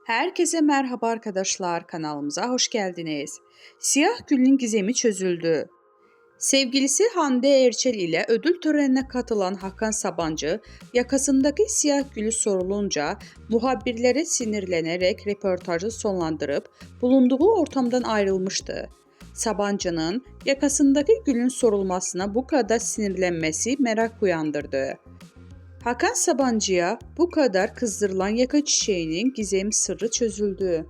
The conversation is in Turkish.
Herkese merhaba arkadaşlar, kanalımıza hoş geldiniz. Siyah Gül'ün gizemi çözüldü. Sevgilisi Hande Erçel ile ödül törenine katılan Hakan Sabancı, yakasındaki siyah gülü sorulunca muhabirlere sinirlenerek röportajı sonlandırıp bulunduğu ortamdan ayrılmıştı. Sabancı'nın yakasındaki gülün sorulmasına bu kadar sinirlenmesi merak uyandırdı. Hakan Sabancı'ya bu kadar kızdırılan yaka çiçeğinin gizemi sırrı çözüldü.